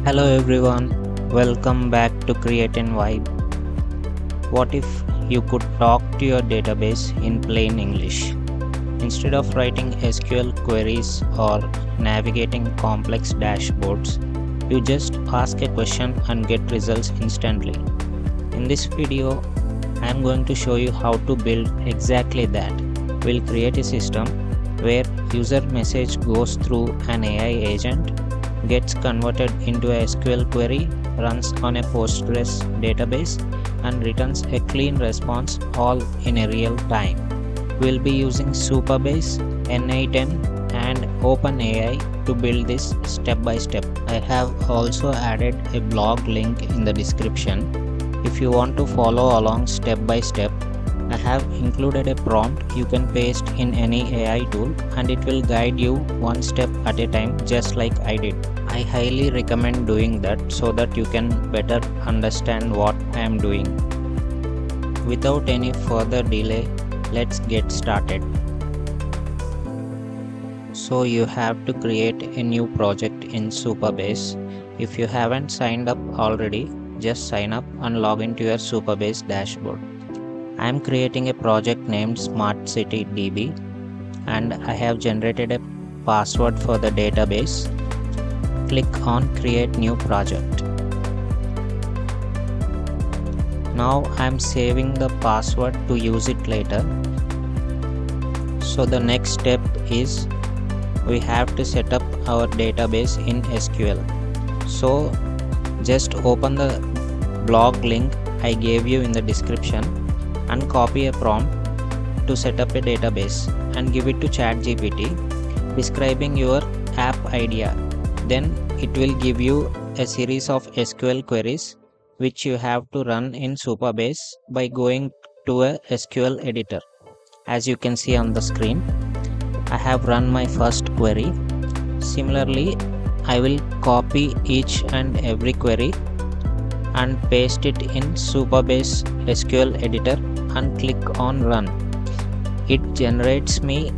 Hello everyone, welcome back to Create and Vibe. What if you could talk to your database in plain English? Instead of writing SQL queries or navigating complex dashboards, you just ask a question and get results instantly. In this video, I am going to show you how to build exactly that. We'll create a system where user message goes through an AI agent, gets converted into a SQL query, runs on a Postgres database, and returns a clean response all in a real time. We'll be using Supabase, n8n, and OpenAI to build this step by step. I have also added a blog link in the description. If you want to follow along step by step, I have included a prompt you can paste in any AI tool and it will guide you one step at a time, just like I did. I highly recommend doing that so that you can better understand what I am doing. Without any further delay, let's get started. So you have to create a new project in Supabase. If you haven't signed up already, just sign up and log into your Supabase dashboard. I am creating a project named Smart City DB and I have generated a password for the database. Click on Create New Project. Now I am saving the password to use it later. So the next step is we have to set up our database in SQL. So just open the blog link I gave you in the description and copy a prompt to set up a database and give it to ChatGPT describing your app idea. Then it will give you a series of SQL queries which you have to run in Supabase by going to a SQL editor. As you can see on the screen, I have run my first query. Similarly, I will copy each and every query and paste it in Supabase SQL editor and click on run. It generates me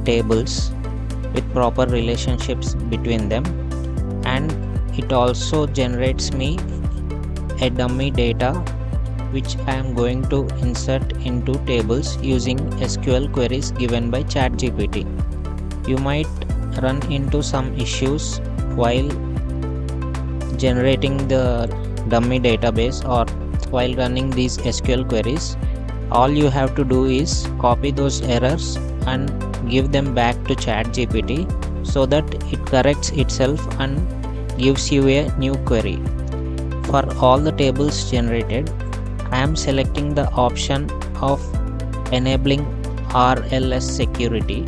tables with proper relationships between them, and it also generates me a dummy data which I am going to insert into tables using SQL queries given by ChatGPT. You might run into some issues while generating the dummy database or while running these SQL queries. All you have to do is copy those errors and give them back to ChatGPT so that it corrects itself and gives you a new query. For all the tables generated, I am selecting the option of enabling RLS security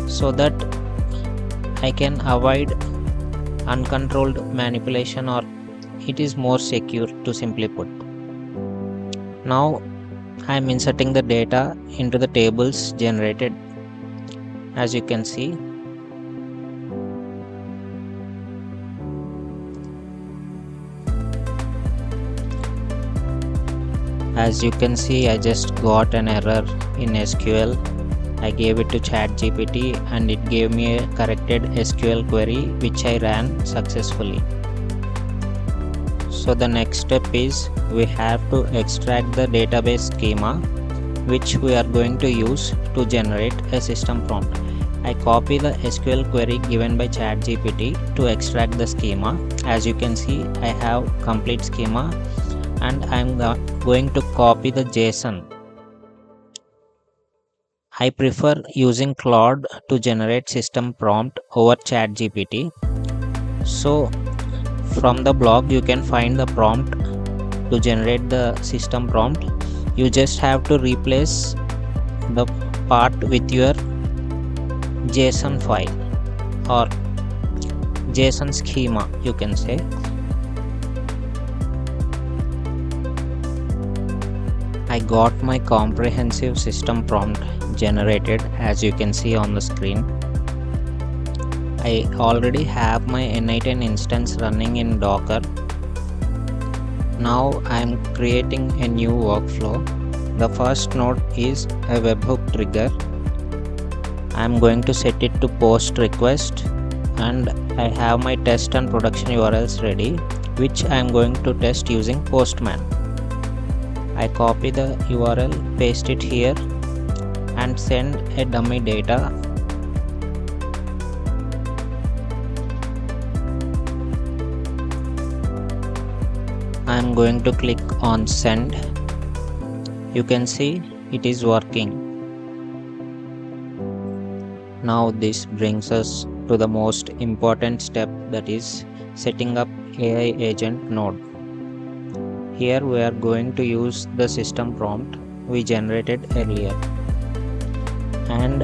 so that I can avoid uncontrolled manipulation, or it is more secure, to simply put. Now I am inserting the data into the tables generated. As you can see, I just got an error in SQL. I gave it to ChatGPT and it gave me a corrected SQL query which I ran successfully. So the next step is we have to extract the database schema which we are going to use to generate a system prompt. I copy the SQL query given by ChatGPT to extract the schema. As you can see, I have complete schema and I am going to copy the JSON. I prefer using Claude to generate system prompt over ChatGPT. So from the blog you can find the prompt to generate the system prompt. You just have to replace the part with your JSON file or JSON schema, you can say. I got my comprehensive system prompt generated, as you can see on the screen. I already have my n8n instance running in Docker. Now I am creating a new workflow. The first node is a webhook trigger. I am going to set it to post request and I have my test and production URLs ready, which I am going to test using Postman. I copy the URL, paste it here and send a dummy data. I am going to click on send. You can see it is working. Now this brings us to the most important step, that is setting up AI agent node. Here we are going to use the system prompt we generated earlier, and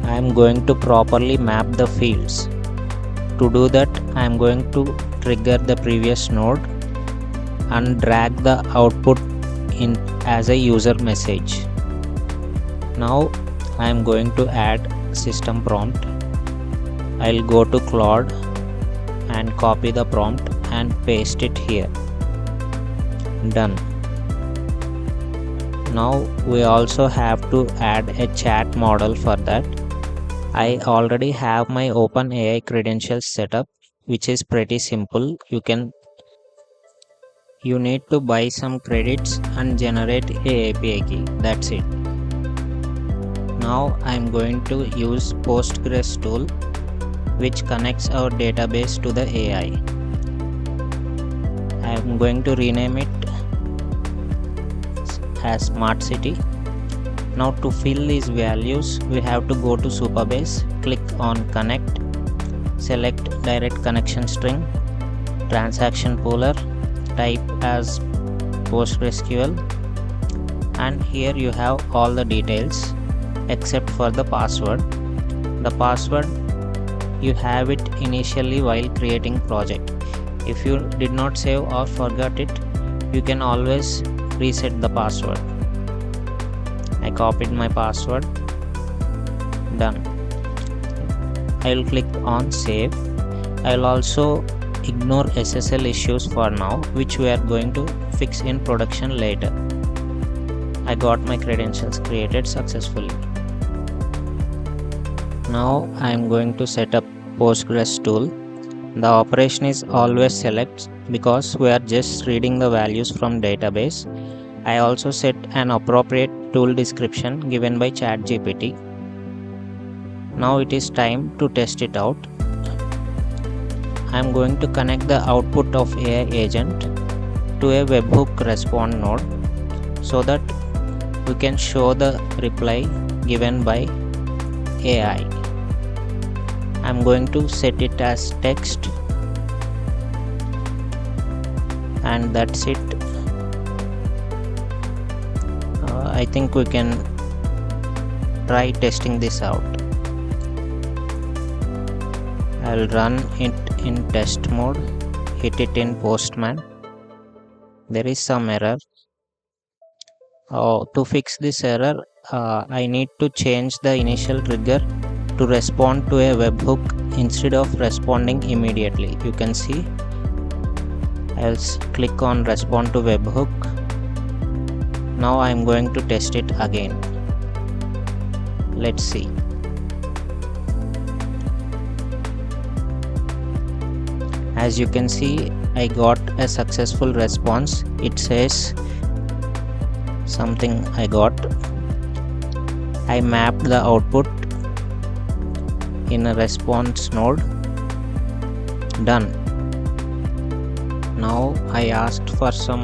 I am going to properly map the fields. To do that, I am going to trigger the previous node and drag the output in as a user message. Now I am going to add system prompt. I'll go to Claude and copy the prompt and paste it here. Done. Now we also have to add a chat model. For that, I already have my OpenAI credentials set up, which is pretty simple. You need to buy some credits and generate a API key. That's it. Now I am going to use Postgres tool, which connects our database to the AI. I am going to rename it as Smart City. Now to fill these values, we have to go to Supabase, click on connect, select direct connection string, transaction pooler, type as PostgreSQL, and here you have all the details except for the password. The password, you have it initially while creating project. If you did not save or forgot it, you can always reset the password. I copied my password. Done. I will click on save. I will also ignore SSL issues for now, which we are going to fix in production later. I got my credentials created successfully. Now I am going to set up Postgres tool. The operation is always select because we are just reading the values from database. I also set an appropriate tool description given by ChatGPT. Now it is time to test it out. I am going to connect the output of AI agent to a webhook respond node so that we can show the reply given by AI. I am going to set it as text, and that's it. I think we can try testing this out. I'll run it in test mode, hit it in Postman. There is some error. To fix this error, I need to change the initial trigger to respond to a webhook instead of responding immediately. You can see I'll click on respond to webhook. Now I am going to test it again. Let's see. As you can see, I got a successful response. It says something I got. I mapped the output in a response node. Done. Now I asked for some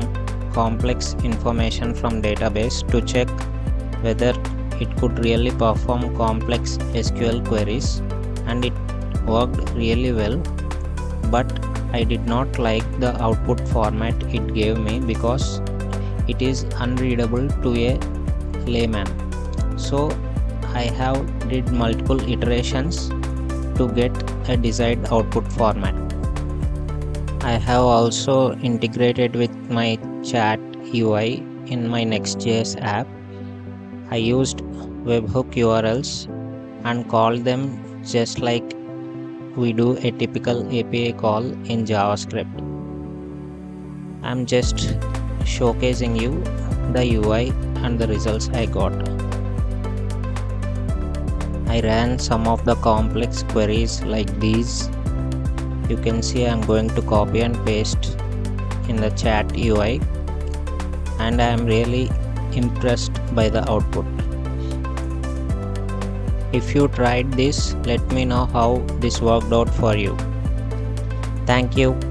complex information from database to check whether it could really perform complex SQL queries, and it worked really well, but I did not like the output format it gave me because it is unreadable to a layman. So I have did multiple iterations to get a desired output format. I have also integrated with my chat UI in my Next.js app. I used webhook URLs and called them just like we do a typical API call in JavaScript. I'm just showcasing you the UI and the results I got. I ran some of the complex queries like these You can see I'm going to copy and paste in the chat UI, and I am really impressed by the output. If you tried this, let me know how this worked out for you. Thank you.